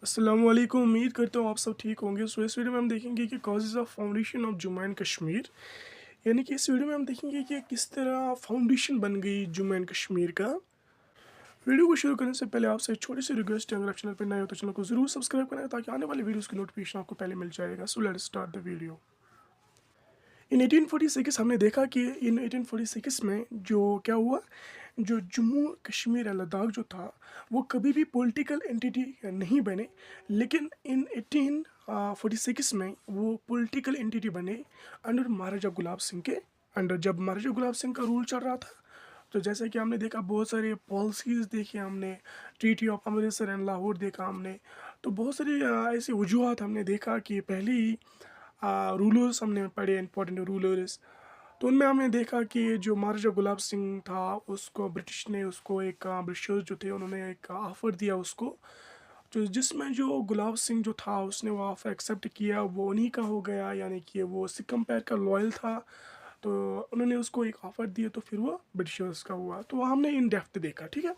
अस्सलाम वालेकुम। उम्मीद करता हूँ आप सब ठीक होंगे। इस वीडियो में हम देखेंगे कि causes of foundation of Jammu and Kashmir, यानी कि इस वीडियो में हम देखेंगे कि किस तरह फाउंडेशन बन गई जम्मू एंड कश्मीर का। वीडियो को शुरू करने से पहले आपसे एक छोटी सी रिक्वेस्ट है, अगर आप चैनल पर नए हो तो चैनल को ज़रूर सब्सक्राइब करें ताकि आने वाली वीडियोज़ की नोटिफिकेशन आपको पहले मिल जाएगा। So let's start the video. In 1846 हमने देखा कि इन 1846 में जो क्या हुआ, जो जम्मू कश्मीर और लद्दाख जो था वो कभी भी पॉलिटिकल एंटिटी नहीं बने, लेकिन इन 1846 में वो पॉलिटिकल एंटिटी बने अंडर महाराजा गुलाब सिंह के अंडर। जब महाराजा गुलाब सिंह का रूल चल रहा था तो जैसे कि हमने देखा बहुत सारे पॉलिसीज़ देखे हमने, treaty of Amritsar and Lahore देखा हमने। तो बहुत सारी ऐसी वजूहत हमने देखा कि पहले ही रूलर्स हमने पढ़े, इंपॉर्टेंट रूलर्स। तो उनमें हमने देखा कि जो महाराजा गुलाब सिंह था उसको ब्रिटिश ने उसको एक ब्रिटिशर्स जो थे उन्होंने एक ऑफ़र दिया उसको, जो जिसमें जो गुलाब सिंह जो था उसने वो ऑफ़र एक्सेप्ट किया, वो उन्हीं का हो गया, यानी कि वो सिख एम्पायर का लॉयल था। तो उन्होंने उसको एक ऑफ़र दिया तो फिर वो ब्रिटिशर्स का हुआ। तो हमने इन डेप्थ देखा, ठीक है।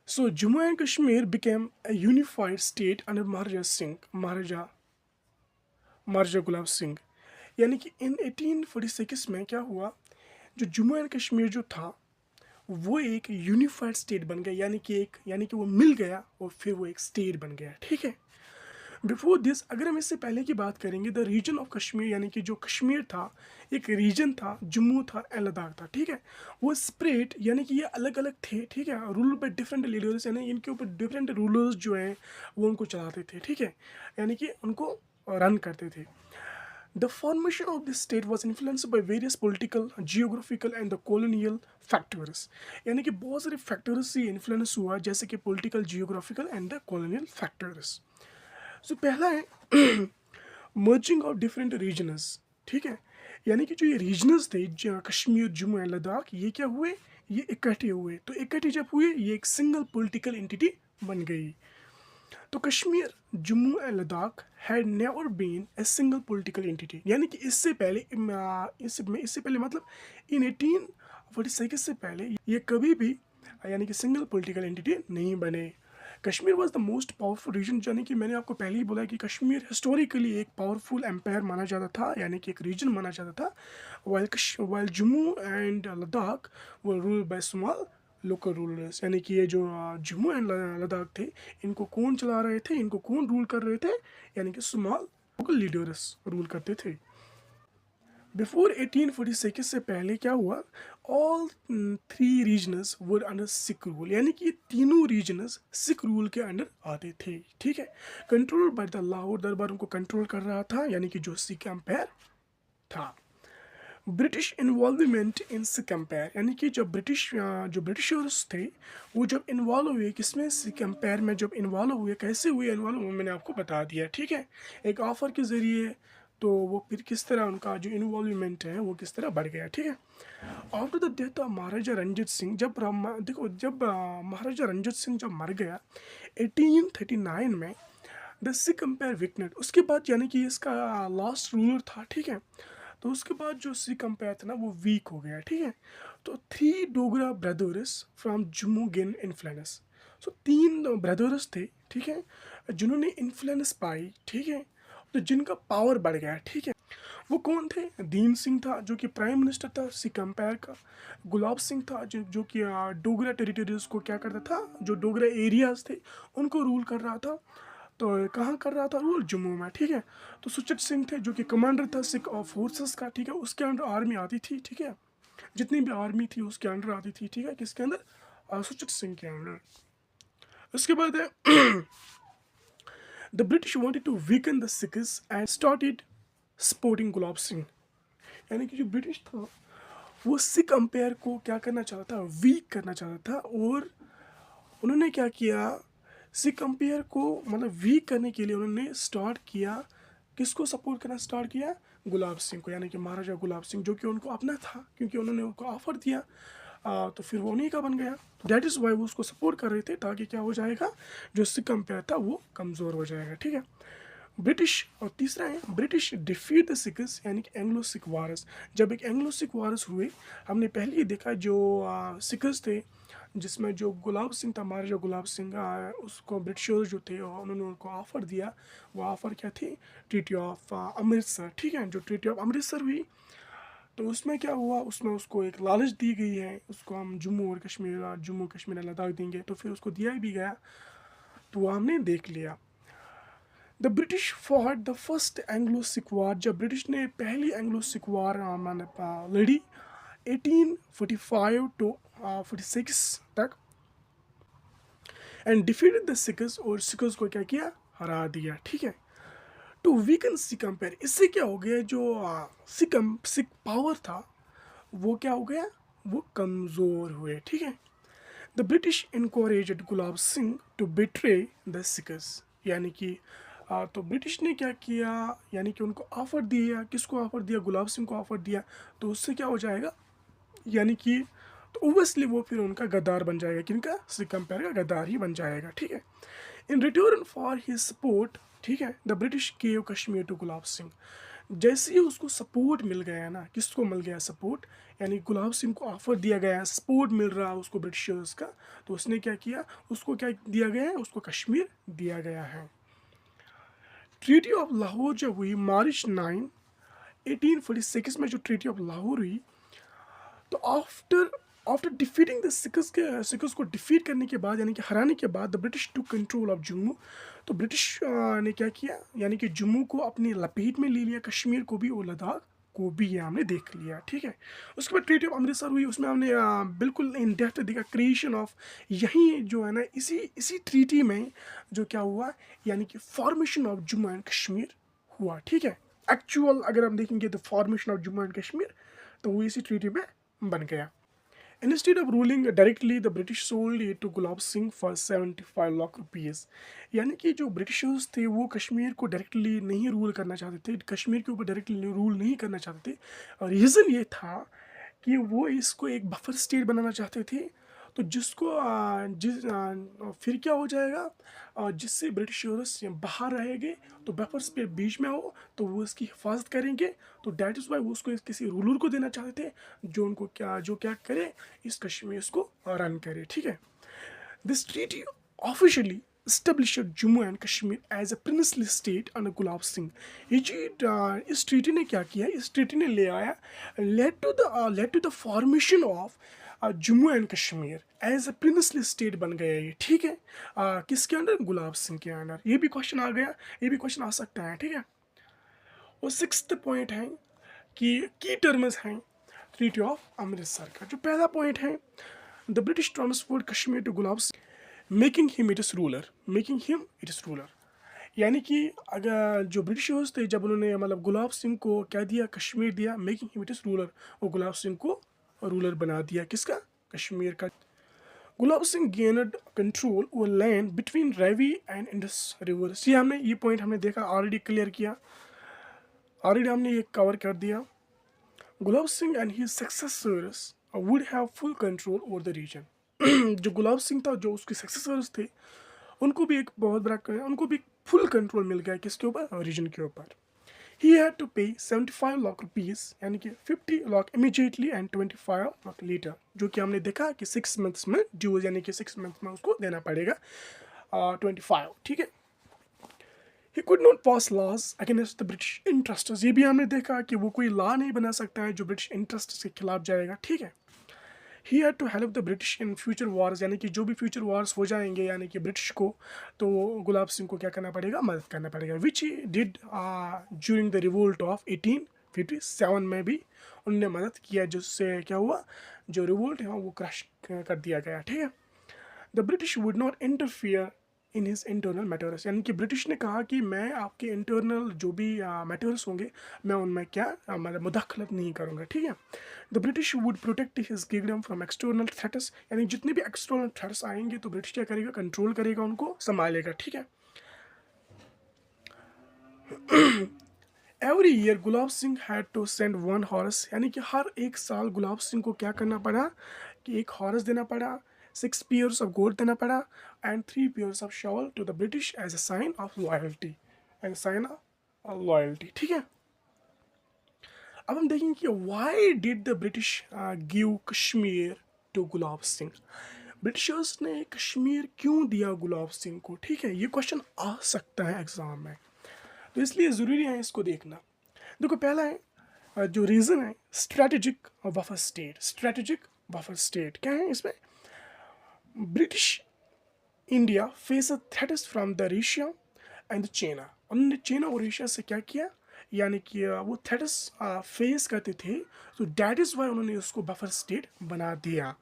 So Jammu and Kashmir became a unified state under Maharaja Gulab Singh. यानी कि इन 1846 में क्या हुआ, जो जम्मू एंड कश्मीर जो था वो एक यूनिफाइड स्टेट बन गया, यानी कि वो मिल गया और फिर वो एक स्टेट बन गया, ठीक है। बिफोर दिस अगर हम इससे पहले की बात करेंगे, द रीजन ऑफ कश्मीर, यानी कि जो कश्मीर था एक रीजन था, जम्मू था एंड लद्दाख था, ठीक है। वो स्प्रेड यानी कि ये अलग अलग थे, ठीक है, रूल बाय डिफरेंट लीडर्स, यानी इनके ऊपर डिफरेंट रूलर्स जो हैं वो उनको चलाते थे, ठीक है, यानी कि उनको रन करते थे। The formation of this state was influenced by various political, geographical and the colonial factors। यानी कि बहुत सारे फैक्टर्स से इन्फ्लुएंस हुआ, जैसे कि political, geographical and the colonial factors. So पहला है मर्जिंग ऑफ डिफरेंट रीजनस, ठीक है, यानी कि जो ये रीजनस थे कश्मीर, जम्मू एंड लद्दाख, ये क्या हुए, ये इकट्ठे हुए। तो इकट्ठे जब हुए ये एक सिंगल पॉलिटिकल एंटिटी बन गई। तो Kashmir, Jammu and Ladakh had never been a single political entity, यानी कि इससे पहले इससे पहले मतलब इन 1846 से पहले ये कभी भी यानी कि सिंगल पॉलिटिकल एंटिटी नहीं बने। Kashmir was the most powerful region, यानी कि मैंने आपको पहले ही बोला कि कश्मीर हिस्टोरिकली एक पावरफुल एम्पायर माना जाता था, यानी कि एक रीजन माना जाता था। While Jammu and Ladakh were rule by small local rulers, यानी कि ये जो जम्मू एंड लद्दाख थे इनको कौन चला रहे थे, इनको कौन रूल कर रहे थे, यानी कि स्मॉल लोकल लीडर्स रूल करते थे। बिफोर 1846 से पहले क्या हुआ, ऑल थ्री रीजनस वर अंडर सिख रूल, यानी कि तीनों रीजनस सिख रूल के अंडर आते थे, ठीक है। कंट्रोल बाय द लाहौर दरबार उनको कंट्रोल कर रहा था, यानी कि जो सिख एम्पायर था। British involvement in Sikh empire, यानी कि जब जो ब्रिटिशर्स थे वो जब इन्वॉल्व हुए किसमें, सिख एम्पायर में जब इन्वॉल्व हुए, कैसे हुए इन्वॉल्व हुए मैंने आपको बता दिया, ठीक है, एक ऑफ़र के ज़रिए। तो वो फिर किस तरह उनका जो इन्वॉल्वमेंट है वो किस तरह बढ़ गया, ठीक है। आफ्टर द डेथ ऑफ महाराजा रंजीत सिंह, देखो जब महाराजा रंजीत सिंह जब मर गया 1839 में, द सिख एम्पायर वीकनेड, उसके बाद यानी कि इसका लास्ट रूलर था, ठीक है। तो उसके बाद जो सिख एम्पायर था ना वो वीक हो गया, ठीक है। तो three Dogra brothers from Jammu gain influence. So तीन ब्रदर्स थे, ठीक है, जिन्होंने इन्फ्लुएंस पाई, ठीक है, तो जिनका पावर बढ़ गया, ठीक है। वो कौन थे, दीन सिंह था जो कि प्राइम मिनिस्टर था सिख एम्पायर का। गुलाब सिंह था जो कि डोगरा टेरिटरीज को क्या करता था, जो डोगरा एरियाज थे उनको रूल कर रहा था। तो कहाँ कर रहा था रूल, जम्मू में, ठीक है। तो सुचेत सिंह थे जो कि कमांडर था सिख फोर्सेस का, ठीक है, उसके अंडर आर्मी आती थी, ठीक है, जितनी भी आर्मी थी उसके अंडर आती थी, ठीक है, किसके अंदर, सुचेत सिंह के अंडर। उसके बाद है the British wanted to weaken the Sikhs and started supporting Gulab Singh, यानी कि जो ब्रिटिश था वो सिख अंपायर को क्या करना चाहता था, वीक करना चाहता था। और उन्होंने क्या किया, सिख अंपायर को मतलब वीक करने के लिए उन्होंने स्टार्ट किया, किसको सपोर्ट करना स्टार्ट किया, गुलाब सिंह को, यानी कि महाराजा गुलाब सिंह, जो कि उनको अपना था क्योंकि उन्होंने उनको ऑफर दिया। तो फिर वो उन्हीं का बन गया। दैट इज़ वाई वो उसको सपोर्ट कर रहे थे, ताकि क्या हो जाएगा, जो सिख अंपायर था वो कमज़ोर हो जाएगा, ठीक है। ब्रिटिश, और तीसरा है ब्रिटिश डिफीट द सिख्स, यानी कि एंग्लो सिख वारस। जब एक एंग्लो सिख वारस हुए, हमने पहले ही देखा जो सिख्स थे जिसमें जो गुलाब सिंह था, महाराजा गुलाब सिंह, उसको ब्रिटिशर्स जो थे उन्होंने उनको ऑफ़र दिया। वो ऑफ़र क्या थी? ट्रीटी ऑफ अमृतसर, ठीक है। जो ट्रीटी ऑफ अमृतसर हुई, तो उसमें क्या हुआ, उसमें उसको एक लालच दी गई है, उसको हम जम्मू कश्मीर लद्दाख देंगे, तो फिर उसको दिया भी गया, तो वो हमने देख लिया। The British fought the first Anglo Sikh war, जब ब्रिटिश ने पहली एंग्लो सिख वार माने लड़ी 1845 टू 46 तक, एंड डिफीटेड द सिखर्स, और सिखर्स को क्या किया? हरा दिया, ठीक है। टू वीकन सिख कंपेयर, इससे क्या हो गया, जो सिख पावर था वो क्या हो गया? वो कमज़ोर हुए, ठीक है। The British encouraged Gulab Singh to betray the Sikhs, यानी कि तो ब्रिटिश ने क्या किया, यानी कि उनको ऑफ़र दिया। किसको ऑफ़र दिया? गुलाब सिंह को ऑफ़र दिया। तो उससे क्या हो जाएगा, यानी कि तो ओबियसली वो फिर उनका गद्दार बन जाएगा। किनका? सिख कंपेयर का गद्दार ही बन जाएगा, ठीक है। In return for his support, ठीक है, the British gave Kashmir to Gulab Singh. जैसे ही उसको सपोर्ट मिल गया ना, किसको मिल गया सपोर्ट? यानी गुलाब सिंह को ऑफर दिया गया, सपोर्ट मिल रहा उसको ब्रिटिशर्स का, तो उसने क्या किया? उसको क्या दिया गया है? उसको कश्मीर दिया गया है। ट्रीटी ऑफ लाहौर जब हुई मार्च 9 1846 में, जो ट्रीटी ऑफ लाहौर हुई, तो आफ्टर आफ्टर डिफीटिंग द सिखर्स को डिफीट करने के बाद, यानी कि हराने के बाद, the British to control of Jammu, तो ब्रिटिश ने क्या किया, यानी कि जम्मू को अपनी लपेट में ले लिया, कश्मीर को भी और लद्दाख को भी, ये हमने देख लिया, ठीक है। उसके बाद ट्रीटी ऑफ अमृतसर हुई, उसमें हमने बिल्कुल इन डेप्थ देखा क्रिएशन ऑफ, यही जो है ना, इसी इसी ट्रीटी में जो क्या हुआ, यानी कि formation of Jammu and Kashmir हुआ, ठीक है। एक्चुअल अगर हम देखेंगे तो formation of Jammu and Kashmir, तो वो इसी ट्रीटी में बन गया। Instead of ruling directly, the British sold it to Gulab Singh for 75 lakh rupees. यानी कि जो ब्रिटिशर्स थे वो कश्मीर को डायरेक्टली नहीं रूल करना चाहते थे, कश्मीर के ऊपर डायरेक्टली रूल नहीं करना चाहते थे। और रीज़न ये था कि वो इसको एक बफर स्टेट बनाना चाहते थे, तो जिसको फिर क्या हो जाएगा, जिससे ब्रिटिशर्स बाहर रहेंगे, तो बफर स्टेट बीच में हो, तो वो इसकी हिफाजत करेंगे। तो डैट इज़ वाई वो उसको किसी रूलर को देना चाहते थे, जो क्या करे, इस कश्मीर को रन करे, ठीक है। This treaty officially established Jammu and Kashmir as a princely state under Gulab Singh. इस ट्रीटी ने क्या किया? इस ट्रीटी ने ले आया, led to the formation of Jammu and Kashmir as a princely state बन गया ये, ठीक है। किसके अंडर? गुलाब सिंह के अंडर। ये भी क्वेश्चन आ गया, ये भी क्वेश्चन आ सकता है, ठीक है। और 6th पॉइंट है कि की टर्म्स हैं ट्रीटी ऑफ अमृतसर का। जो पहला पॉइंट है, the British transferred Kashmir to Gulab Singh, making him it is ruler. यानी कि अगर जो ब्रिटिशर्स थे, जब उन्होंने मतलब गुलाब सिंह को क्या दिया? कश्मीर दिया, making him it is ruler, और गुलाब सिंह को रूलर बना दिया। किसका? कश्मीर का। Gulab Singh gained control over land between Ravi and Indus rivers. ये पॉइंट हमने देखा, ऑलरेडी क्लियर किया, ऑलरेडी हमने ये कवर कर दिया। Gulab Singh and his successors would have full control over the region. जो गुलाब सिंह था, जो उसके सक्सेसर्स थे, उनको भी एक बहुत बड़ा, उनको भी फुल कंट्रोल मिल गया। किसके ऊपर? रीजन के ऊपर। ही हैड टू पे 75 लाख रुपीज़, यानी कि 50 lakh immediately and 25 lakh later, जो कि हमने देखा कि 6 मंथ्स में ड्यूज, यानी कि 6 मंथ में उसको देना पड़ेगा 25, ठीक है। He could not pass laws against the British interest, ये भी हमने देखा कि वो कोई लॉ नहीं बना सकता है जो ब्रिटिश इंटरेस्ट के खिलाफ जाएगा, ठीक है। He had to help the British in future wars, यानी कि जो भी फ्यूचर वार्स हो जाएंगे, यानी कि ब्रिटिश को, तो गुलाब सिंह को क्या करना पड़ेगा? मदद करना पड़ेगा। Which he did during the revolt of 1857 में भी उन्होंने मदद किया, जिससे क्या हुआ, जो रिवोल्ट है वो क्रश कर दिया गया, ठीक है। The British would not interfere in his internal matters, यानी कि ब्रिटिश ने कहा कि मैं आपके इंटरनल जो भी मैटर्स होंगे, मैं उनमें क्या मतलब मुदाखलत नहीं करूँगा, ठीक है। The British would protect his kingdom from external threats, यानी जितने भी एक्सटर्नल थ्रेट्स आएंगे तो ब्रिटिश क्या करेगा? कंट्रोल करेगा, उनको संभालेगा, ठीक है। Every year Gulab Singh had to send 1 horse, यानी कि हर एक साल गुलाब सिंह को क्या करना पड़ा कि एक हॉर्स देना पड़ा, 6 पेयर्स ऑफ गोल्ड देना पड़ा, and 3 pairs of shawl to the British as a sign of loyalty, ठीक है। अब हम देखेंगे कि why did the British give Kashmir to Gulab Singh. Britishers ने कश्मीर क्यों दिया गुलाब सिंह को, ठीक है, ये क्वेश्चन आ सकता है एग्ज़ाम में, तो इसलिए ज़रूरी है इसको देखना। देखो पहला है जो रीज़न है strategic buffer state. Strategic buffer state क्या है इसमें? British India face a threats from the Russia and China. उन्होंने चाइना और रशिया से क्या किया, यानी कि वो थ्रेट्स फेस करते थे, तो डैट इज़ वाई उन्होंने उसको बफर स्टेट बना दिया।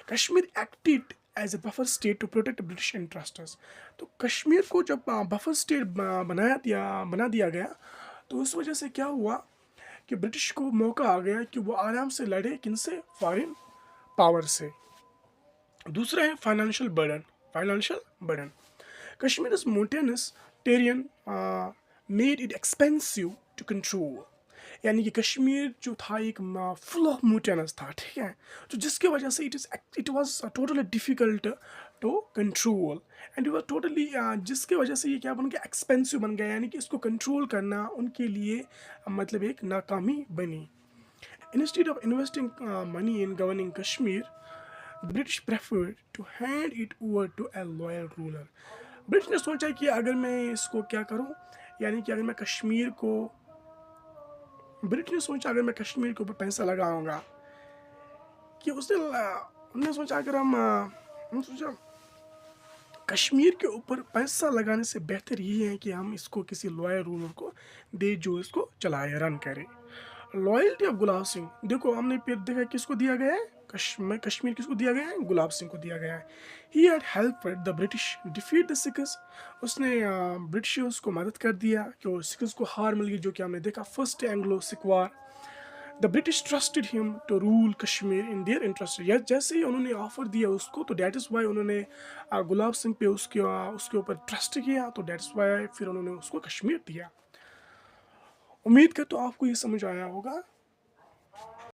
Kashmir acted as a buffer state to protect British interests. तो कश्मीर को जब बफर स्टेट बना दिया गया, तो उस वजह से क्या हुआ कि ब्रिटिश को मौका आ गया कि वो आराम से लड़े, किनसे? फॉरेन पावर से। दूसरा है financial burden. Financial burden, Kashmir is mountainous terrain made it expensive to control. यानी कि कश्मीर जो था एक फुल ऑफ मोटेनस था, ठीक है, तो जिसकी वजह से it was totally difficult to control and it was totally, जिसकी वजह से ये क्या बन गया? एक्सपेंसिव बन गया, यानी कि इसको कंट्रोल करना उनके लिए मतलब एक नाकामी बनी। Instead of investing money in governing Kashmir, the British preferred to hand it over to a loyal ruler. British ने सोचा कि अगर मैं इसको क्या करूं, यानी कि अगर मैं कश्मीर को, ब्रिटिश ने सोचा अगर मैं कश्मीर के ऊपर पैसा लगाऊंगा, कि हमने सोचा अगर हम सोचा कश्मीर के ऊपर पैसा लगाने से बेहतर ये है कि हम इसको किसी लॉयल रूलर को दे जो इसको चलाए, रन करे। लॉयल्टी ऑफ गुलाब सिंह, देखो हमने फिर देखा किसको दिया गया है, कश्मीर किसको दिया गया है? गुलाब सिंह को दिया गया है। He had helped the British defeat the Sikhs. उसने ब्रिटिशर्स को मदद कर दिया कि वो सिख्स को हार मिल गई, जो कि हमने देखा first Anglo Sikh war. The British trusted him to rule Kashmir in their interest. या जैसे ही उन्होंने ऑफर दिया उसको, तो डैट इज़ वाई उन्होंने गुलाब सिंह पे उसके ऊपर ट्रस्ट किया, तो डैट इज़ वाई फिर उन्होंने उसको कश्मीर दिया। उम्मीद करता हूँ आपको ये समझ आया होगा।